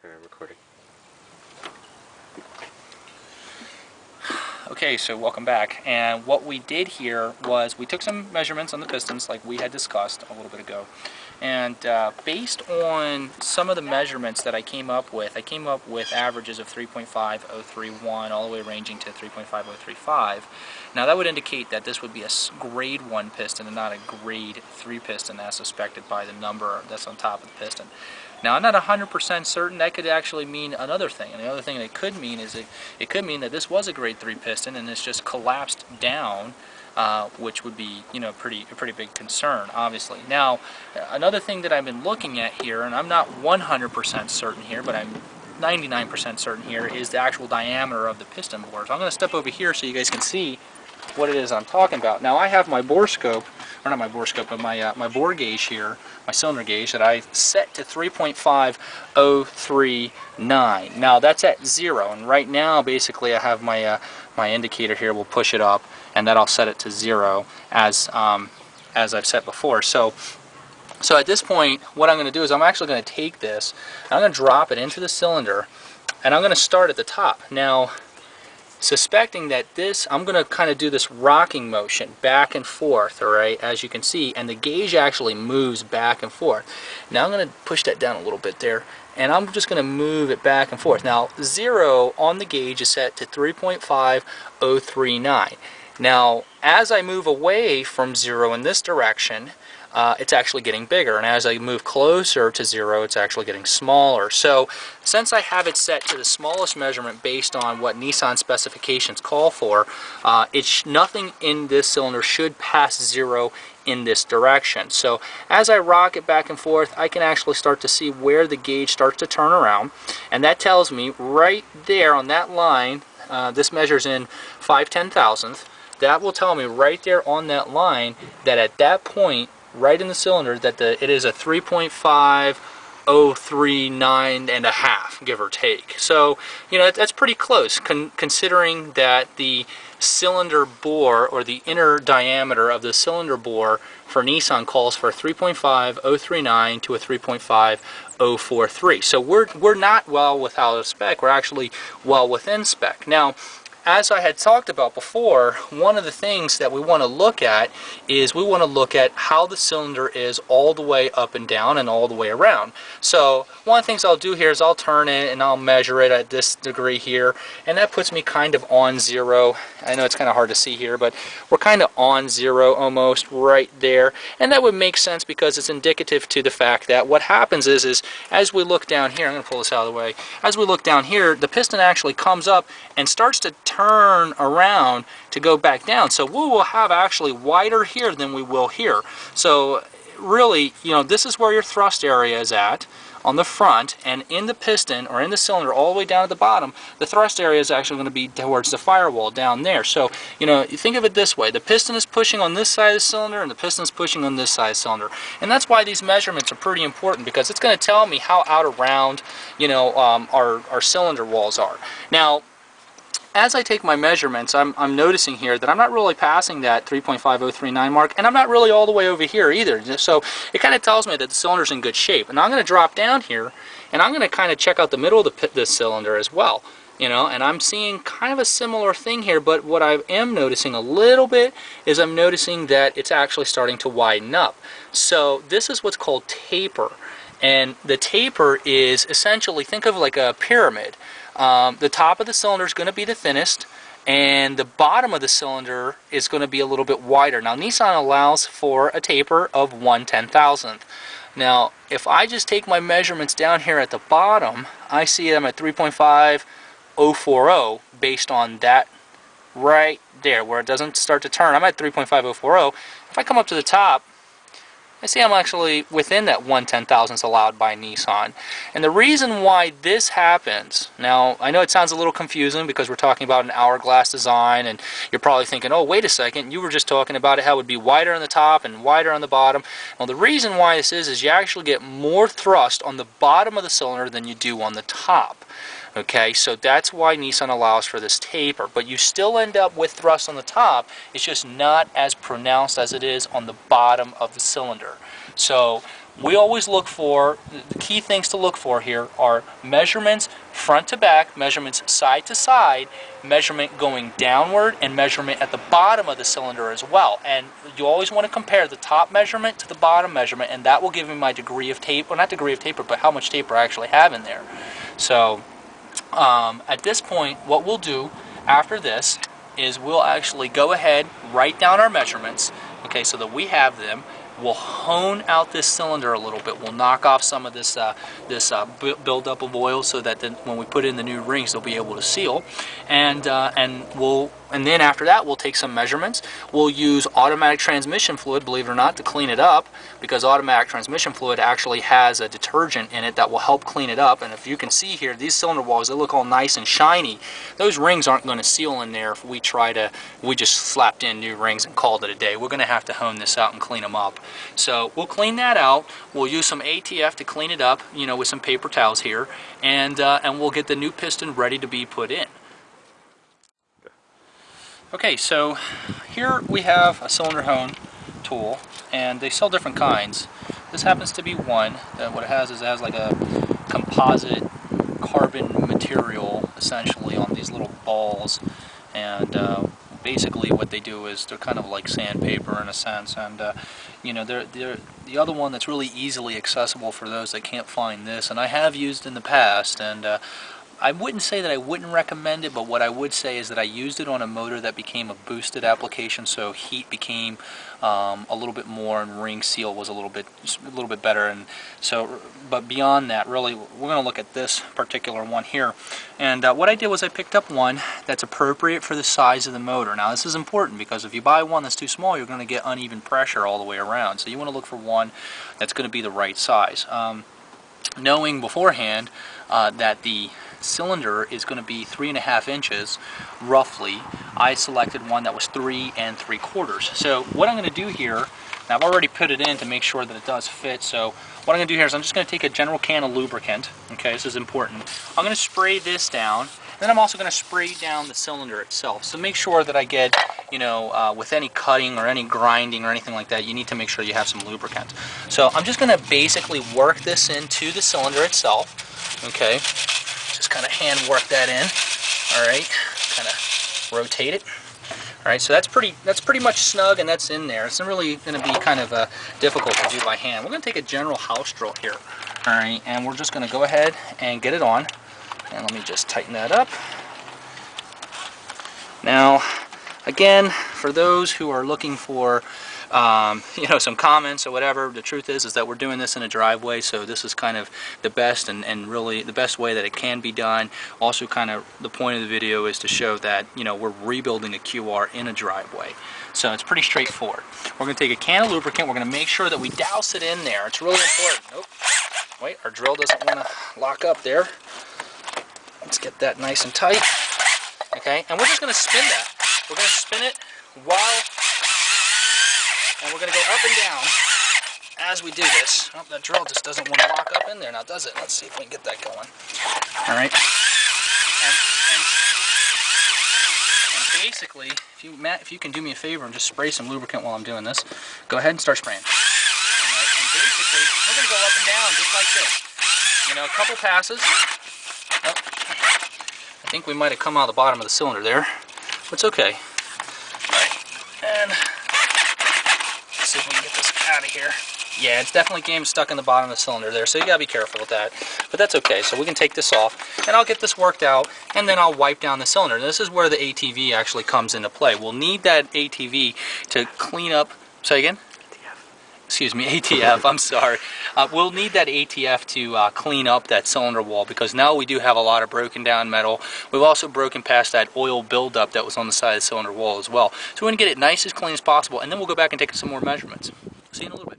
Recording. Okay, so welcome back. And what we did here was we took some measurements on the pistons like we had discussed a little bit ago. And based on some of the measurements that I came up with averages of 3.5031 all the way ranging to 3.5035. Now that would indicate that this would be a grade 1 piston and not a grade 3 piston as suspected by the number that's on top of the piston. Now I'm not 100% certain. That could actually mean another thing. And the other thing that it could mean is it could mean that this was a grade 3 piston and it's just collapsed down, which would be, you know, a pretty big concern, obviously. Now, another thing that I've been looking at here, and I'm not 100% certain here, but I'm 99% certain here, is the actual diameter of the piston bore. So I'm going to step over here so you guys can see what it is I'm talking about. Now I have my bore scope, or not my bore scope, but my bore gauge here, my cylinder gauge that I set to 3.5039. Now that's at 0, and right now basically I have my my indicator here. We'll push it up, and that I'll set it to 0 as I've set before. So at this point, what I'm going to do is I'm actually going to take this, and I'm going to drop it into the cylinder, and I'm going to start at the top. Now, suspecting that this, I'm going to kind of do this rocking motion back and forth, alright, as you can see, and the gauge actually moves back and forth. Now I'm going to push that down a little bit there, and I'm just going to move it back and forth. Now 0 on the gauge is set to 3.5039. Now as I move away from 0 in this direction, it's actually getting bigger, and as I move closer to 0, it's actually getting smaller. So since I have it set to the smallest measurement based on what Nissan specifications call for, nothing in this cylinder should pass 0 in this direction. So as I rock it back and forth, I can actually start to see where the gauge starts to turn around, and that tells me right there on that line, this measures in 5/10,000th, that will tell me right there on that line that at that point, right in the cylinder, that it is a 3.5039 and a half, give or take. So, you know, that's pretty close, considering that the cylinder bore, or the inner diameter of the cylinder bore for Nissan, calls for a 3.5039 to a 3.5043. So we're not well without a spec, we're actually well within spec. Now, as I had talked about before, one of the things that we want to look at is we want to look at how the cylinder is all the way up and down and all the way around. So one of the things I'll do here is I'll turn it and I'll measure it at this degree here, and that puts me kind of on 0. I know it's kind of hard to see here, but we're kind of on 0 almost right there, and that would make sense because it's indicative to the fact that what happens is as we look down here, I'm going to pull this out of the way, as we look down here, the piston actually comes up and starts to turn around to go back down. So we will have actually wider here than we will here. So really, you know, this is where your thrust area is at on the front, and in the piston, or in the cylinder all the way down at the bottom, the thrust area is actually going to be towards the firewall down there. So, you know, you think of it this way: the piston is pushing on this side of the cylinder and the piston is pushing on this side of the cylinder. And that's why these measurements are pretty important, because it's going to tell me how out around, you know, our cylinder walls are. Now, as I take my measurements, I'm noticing here that I'm not really passing that 3.5039 mark, and I'm not really all the way over here either. So it kind of tells me that the cylinder's in good shape. And I'm going to drop down here, and I'm going to kind of check out the middle of the cylinder as well. You know, and I'm seeing kind of a similar thing here, but what I am noticing a little bit is I'm noticing that it's actually starting to widen up. So this is what's called taper. And the taper is essentially, think of like a pyramid. The top of the cylinder is going to be the thinnest, and the bottom of the cylinder is going to be a little bit wider. Now Nissan allows for a taper of 1/10,000th. Now if I just take my measurements down here at the bottom, I see I'm at 3.5040 based on that right there where it doesn't start to turn. I'm at 3.5040. If I come up to the top, I see I'm actually within that 1/10,000th allowed by Nissan. And the reason why this happens, now I know it sounds a little confusing because we're talking about an hourglass design, and you're probably thinking, oh wait a second, you were just talking about it how it would be wider on the top and wider on the bottom. Well, the reason why this is you actually get more thrust on the bottom of the cylinder than you do on the top. Okay, so that's why Nissan allows for this taper, but you still end up with thrust on the top. It's just not as pronounced as it is on the bottom of the cylinder. So we always look for, the key things to look for here are measurements front to back, measurements side to side, measurement going downward, and measurement at the bottom of the cylinder as well. And you always want to compare the top measurement to the bottom measurement, and that will give me my degree of taper, well, not degree of taper, but how much taper I actually have in there. So at this point, what we'll do after this is we'll actually go ahead, write down our measurements, okay, so that we have them. We'll hone out this cylinder a little bit. We'll knock off some of this buildup of oil so that then when we put in the new rings, they'll be able to seal. And then after that, we'll take some measurements. We'll use automatic transmission fluid, believe it or not, to clean it up, because automatic transmission fluid actually has a detergent in it that will help clean it up. And if you can see here, these cylinder walls, they look all nice and shiny. Those rings aren't going to seal in there if we just slapped in new rings and called it a day. We're going to have to hone this out and clean them up. So we'll clean that out. We'll use some ATF to clean it up, you know, with some paper towels here, and we'll get the new piston ready to be put in. Okay, so here we have a cylinder hone tool, and they sell different kinds. This happens to be one that what it has is it has like a composite carbon material essentially on these little balls, and basically what they do is they're kind of like sandpaper in a sense, and you know, they're the other one that's really easily accessible for those that can't find this, and I have used in the past, and I wouldn't say that I wouldn't recommend it, but what I would say is that I used it on a motor that became a boosted application, so heat became a little bit more, and ring seal was a little bit better. And so, but beyond that, really, we're going to look at this particular one here. And what I did was I picked up one that's appropriate for the size of the motor. Now, this is important because if you buy one that's too small, you're going to get uneven pressure all the way around. So you want to look for one that's going to be the right size. Knowing beforehand that the cylinder is going to be 3.5 inches roughly, I selected one that was 3 3/4. So what I'm going to do here, now I've already put it in to make sure that it does fit, so what I'm going to do here is I'm just going to take a general can of lubricant. Okay, this is important. I'm going to spray this down, and then I'm also going to spray down the cylinder itself. So make sure that I get, you know, with any cutting or any grinding or anything like that, you need to make sure you have some lubricant. So I'm just going to basically work this into the cylinder itself. Okay, just kind of hand work that in. All right, kind of rotate it. All right, so that's pretty much snug, and that's in there. It's not really going to be kind of difficult to do by hand. We're going to take a general house drill here. All right, and we're just going to go ahead and get it on. And let me just tighten that up. Now, again, for those who are looking for you know, some comments or whatever, the truth is that we're doing this in a driveway, so this is kind of the best and really the best way that it can be done. Also, kind of the point of the video is to show that, you know, we're rebuilding a QR in a driveway. So it's pretty straightforward. We're going to take a can of lubricant. We're going to make sure that we douse it in there. It's really important. Nope. Wait, our drill doesn't want to lock up there. Let's get that nice and tight. Okay, and we're just going to spin that. We're going to spin it and we're going to go up and down as we do this. Oh, that drill just doesn't want to lock up in there now, does it? Let's see if we can get that going. All right. And basically, Matt, if you can do me a favor and just spray some lubricant while I'm doing this, go ahead and start spraying. All right, and basically, we're going to go up and down just like this. You know, a couple passes. Oh, I think we might have come out of the bottom of the cylinder there, but it's okay. All right, and let's see if we can get this out of here. Yeah, it's definitely getting stuck in the bottom of the cylinder there, so you gotta be careful with that. But that's okay, so we can take this off, and I'll get this worked out, and then I'll wipe down the cylinder. And this is where the ATV actually comes into play. We'll need that ATV to clean up, say again? Excuse me, ATF, I'm sorry. We'll need that ATF to clean up that cylinder wall, because now we do have a lot of broken down metal. We've also broken past that oil buildup that was on the side of the cylinder wall as well. So we're going to get it nice as clean as possible, and then we'll go back and take some more measurements. See you in a little bit.